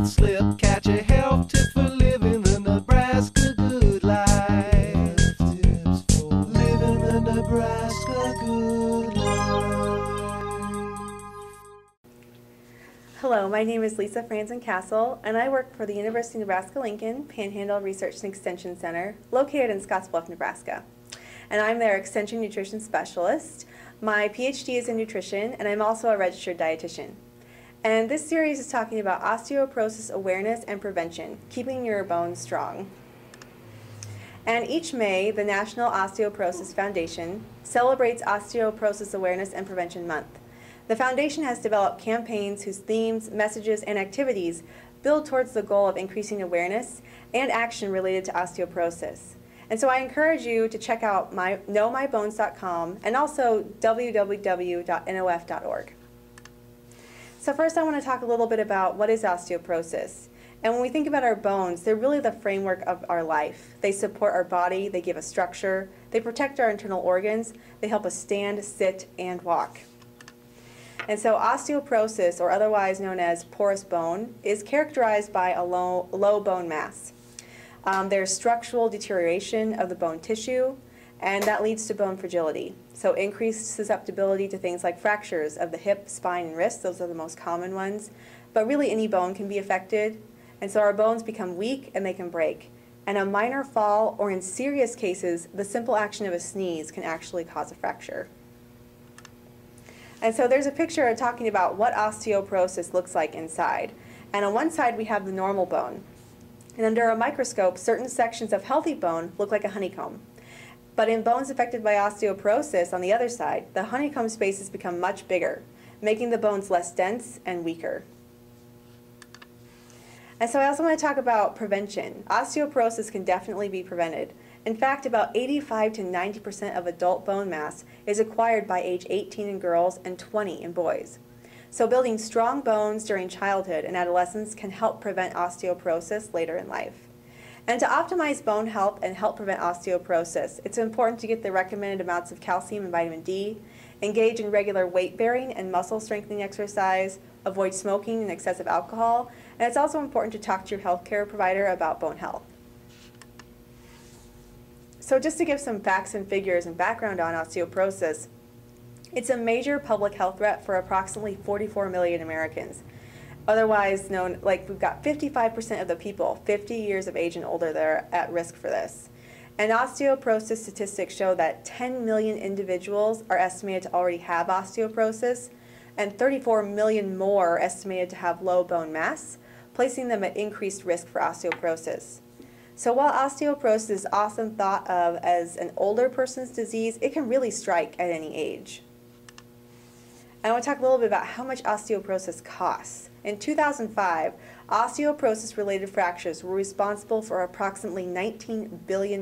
health slip, catch a health tip for living the Nebraska good life. Tips for living the Nebraska good life. Hello, my name is Lisa Franzen-Castle, and I work for the University of Nebraska-Lincoln Panhandle Research and Extension Center, located in Scottsbluff, Nebraska. And I'm their Extension Nutrition Specialist. My PhD is in nutrition, and I'm also a registered dietitian. And this series is talking about osteoporosis awareness and prevention, keeping your bones strong. And each May, the National Osteoporosis Foundation celebrates Osteoporosis Awareness and Prevention Month. The foundation has developed campaigns whose themes, messages, and activities build towards the goal of increasing awareness and action related to osteoporosis. And so I encourage you to check out knowmybones.com and also www.nof.org. So first I want to talk a little bit about what is osteoporosis. And when we think about our bones, they're really the framework of our life. They support our body, they give us structure, they protect our internal organs, they help us stand, sit, and walk. And so osteoporosis, or otherwise known as porous bone, is characterized by a low bone mass. There's structural deterioration of the bone tissue, and that leads to bone fragility. So increased susceptibility to things like fractures of the hip, spine, and wrist. Those are the most common ones. But really any bone can be affected. And so our bones become weak and they can break. And a minor fall, or in serious cases, the simple action of a sneeze can actually cause a fracture. And so there's a picture talking about what osteoporosis looks like inside. And on one side we have the normal bone. And under a microscope, certain sections of healthy bone look like a honeycomb. But in bones affected by osteoporosis on the other side, the honeycomb spaces become much bigger, making the bones less dense and weaker. And so I also want to talk about prevention. Osteoporosis can definitely be prevented. In fact, about 85 to 90% of adult bone mass is acquired by age 18 in girls and 20 in boys. So building strong bones during childhood and adolescence can help prevent osteoporosis later in life. And to optimize bone health and help prevent osteoporosis, it's important to get the recommended amounts of calcium and vitamin D, engage in regular weight-bearing and muscle strengthening exercise, avoid smoking and excessive alcohol, and it's also important to talk to your healthcare provider about bone health. So just to give some facts and figures and background on osteoporosis, it's a major public health threat for approximately 44 million Americans. Otherwise known, like we've got 55% of the people 50 years of age and older that are at risk for this. And osteoporosis statistics show that 10 million individuals are estimated to already have osteoporosis, and 34 million more are estimated to have low bone mass, placing them at increased risk for osteoporosis. So while osteoporosis is often thought of as an older person's disease, it can really strike at any age. I want to talk a little bit about how much osteoporosis costs. In 2005, osteoporosis-related fractures were responsible for approximately $19 billion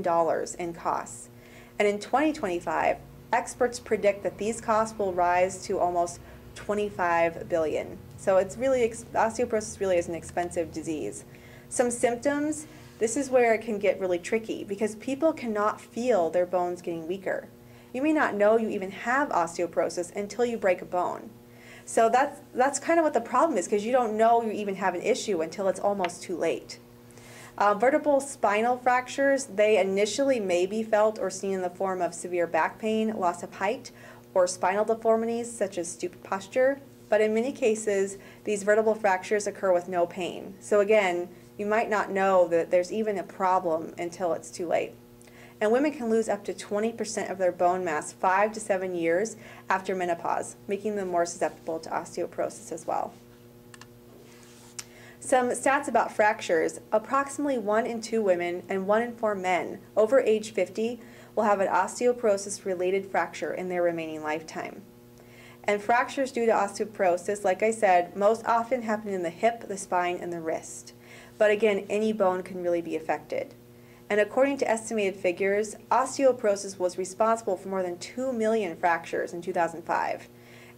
in costs. And in 2025, experts predict that these costs will rise to almost $25 billion. So it's really, osteoporosis really is an expensive disease. Some symptoms, this is where it can get really tricky because people cannot feel their bones getting weaker. You may not know you even have osteoporosis until you break a bone. So that's kind of what the problem is, because you don't know you even have an issue until it's almost too late. Vertebral spinal fractures, they initially may be felt or seen in the form of severe back pain, loss of height, or spinal deformities such as stooped posture. But in many cases, these vertebral fractures occur with no pain. So again, you might not know that there's even a problem until it's too late. And women can lose up to 20% of their bone mass 5 to 7 years after menopause, making them more susceptible to osteoporosis as well. Some stats about fractures: approximately 1 in 2 women and 1 in 4 men over age 50 will have an osteoporosis-related fracture in their remaining lifetime. And fractures due to osteoporosis, like I said, most often happen in the hip, the spine, and the wrist. But again, any bone can really be affected. And according to estimated figures, osteoporosis was responsible for more than 2 million fractures in 2005.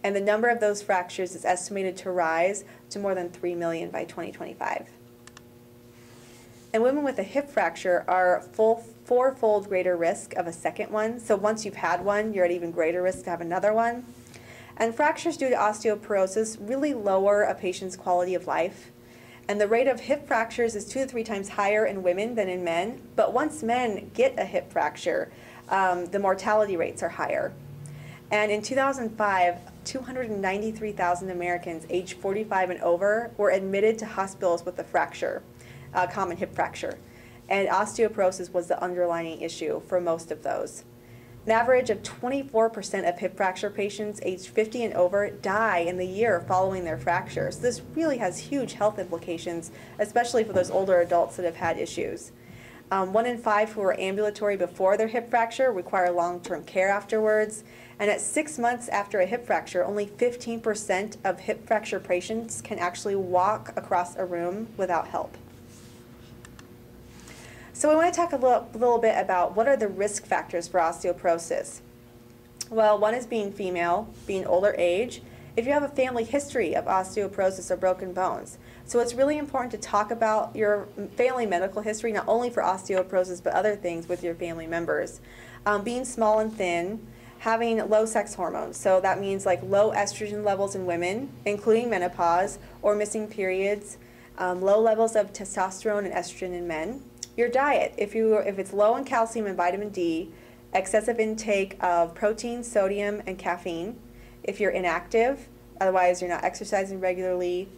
And the number of those fractures is estimated to rise to more than 3 million by 2025. And women with a hip fracture are four-fold greater risk of a second one. So once you've had one, you're at even greater risk to have another one. And fractures due to osteoporosis really lower a patient's quality of life. And the rate of hip fractures is 2 to 3 times higher in women than in men. But once men get a hip fracture, the mortality rates are higher. And in 2005, 293,000 Americans aged 45 and over were admitted to hospitals with a fracture, a common hip fracture. And osteoporosis was the underlying issue for most of those. An average of 24% of hip fracture patients aged 50 and over die in the year following their fracture. So this really has huge health implications, especially for those older adults that have had issues. 1 in 5 who were ambulatory before their hip fracture require long-term care afterwards. And at 6 months after a hip fracture, only 15% of hip fracture patients can actually walk across a room without help. So we want to talk a little bit about what are the risk factors for osteoporosis. Well, one is being female, being older age, if you have a family history of osteoporosis or broken bones. So it's really important to talk about your family medical history, not only for osteoporosis, but other things with your family members. Being small and thin, having low sex hormones. So that means like low estrogen levels in women, including menopause or missing periods, low levels of testosterone and estrogen in men. Your diet, if it's low in calcium and vitamin D, excessive intake of protein, sodium, and caffeine. If you're inactive, otherwise you're not exercising regularly,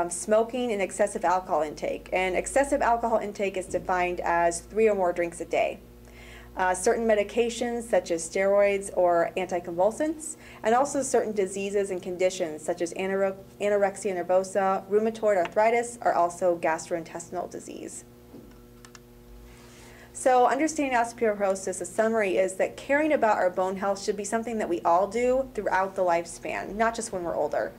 smoking and excessive alcohol intake. And excessive alcohol intake is defined as 3 or more drinks a day. Certain medications such as steroids or anticonvulsants, and also certain diseases and conditions such as anorexia nervosa, rheumatoid arthritis, are also gastrointestinal disease. So understanding osteoporosis, a summary is that caring about our bone health should be something that we all do throughout the lifespan, not just when we're older.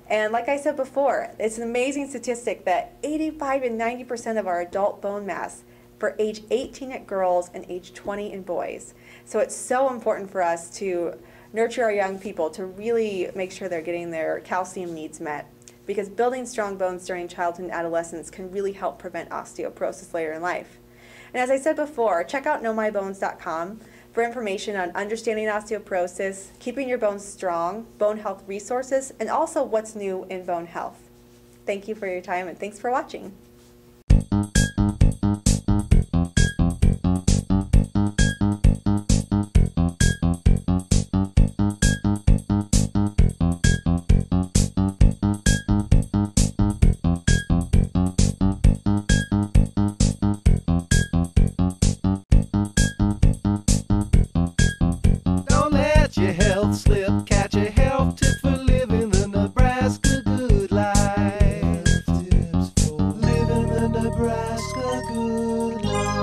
And like I said before, it's an amazing statistic that 85 and 90% of our adult bone mass for age 18 at girls and age 20 in boys. So it's so important for us to nurture our young people to really make sure they're getting their calcium needs met, because building strong bones during childhood and adolescence can really help prevent osteoporosis later in life. And as I said before, check out knowmybones.com for information on understanding osteoporosis, keeping your bones strong, bone health resources, and also what's new in bone health. Thank you for your time, and thanks for watching. Your health slip, catch a health tip for living the Nebraska good life. Tips for living the Nebraska good life.